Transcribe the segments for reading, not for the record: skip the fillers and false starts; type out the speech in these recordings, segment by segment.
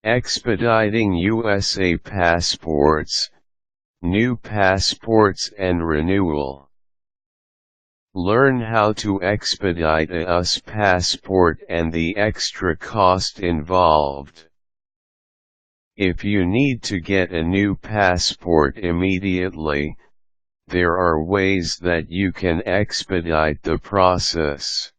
Expediting USA passports, new passports and renewal. Learn how to expedite a US passport and the extra cost involved. If you need to get a new passport immediately, there are ways that you can expedite the process.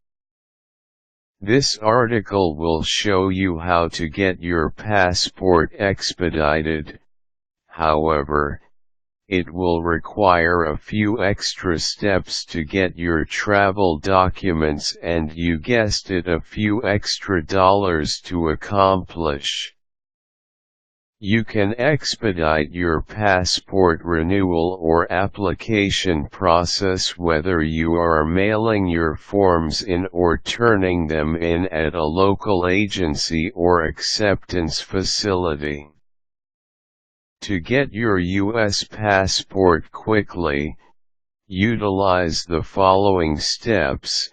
This article will show you how to get your passport expedited. However, it will require a few extra steps to get your travel documents, and you guessed it, a few extra dollars to accomplish. You can expedite your passport renewal or application process whether you are mailing your forms in or turning them in at a local agency or acceptance facility. To get your U.S. passport quickly, utilize the following steps.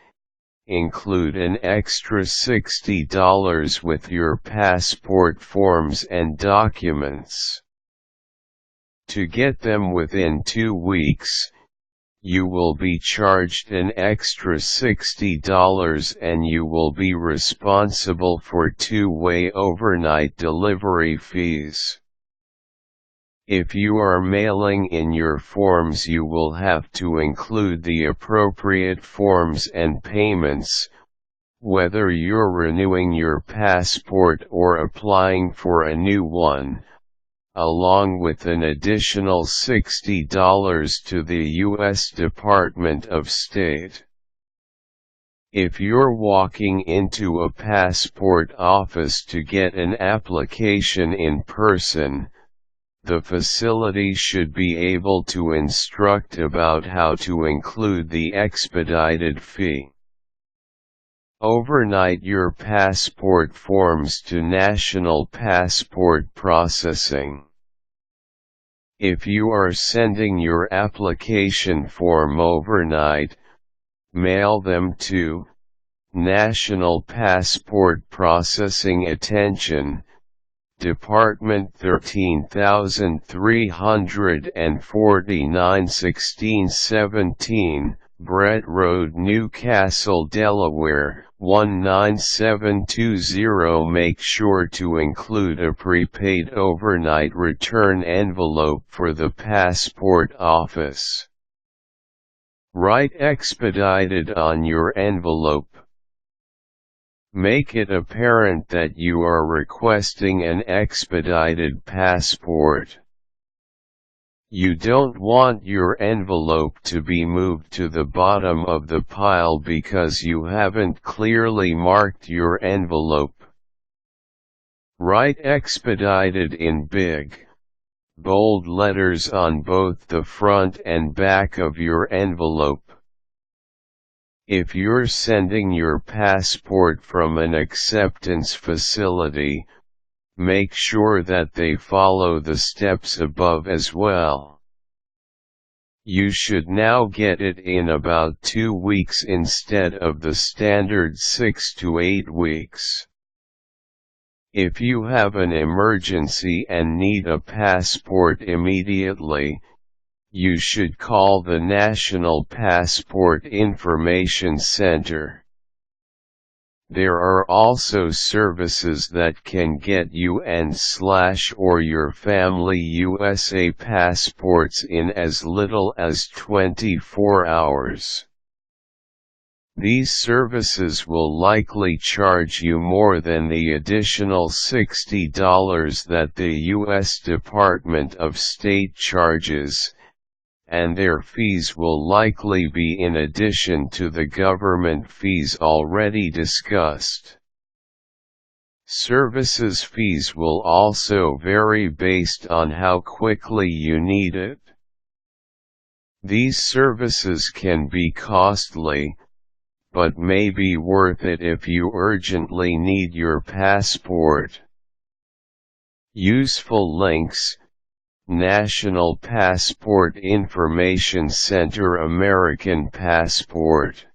Include an extra $60 with your passport forms and documents. To get them within 2 weeks, you will be charged an extra $60 and you will be responsible for two-way overnight delivery fees. If you are mailing in your forms, you will have to include the appropriate forms and payments, whether you're renewing your passport or applying for a new one, along with an additional $60 to the U.S. Department of State. If you're walking into a passport office to get an application in person, the facility should be able to instruct about how to include the expedited fee. Overnight your passport forms to National Passport Processing. If you are sending your application form overnight, mail them to National Passport Processing. Attention, Department 13349 1617, Brett Road, Newcastle, Delaware, 19720. Make sure to include a prepaid overnight return envelope for the passport office. Write expedited on your envelope. Make it apparent that you are requesting an expedited passport. You don't want your envelope to be moved to the bottom of the pile because you haven't clearly marked your envelope. Write expedited in big, bold letters on both the front and back of your envelope. If you're sending your passport from an acceptance facility, make sure that they follow the steps above as well. You should now get it in about 2 weeks instead of the standard 6 to 8 weeks. If you have an emergency and need a passport immediately, you should call the National Passport Information Center. There are also services that can get you and/or your family USA passports in as little as 24 hours. These services will likely charge you more than the additional $60 that the U.S. Department of State charges, and their fees will likely be in addition to the government fees already discussed. Services fees will also vary based on how quickly you need it. These services can be costly, but may be worth it if you urgently need your passport. Useful links: National Passport Information Center, American Passport.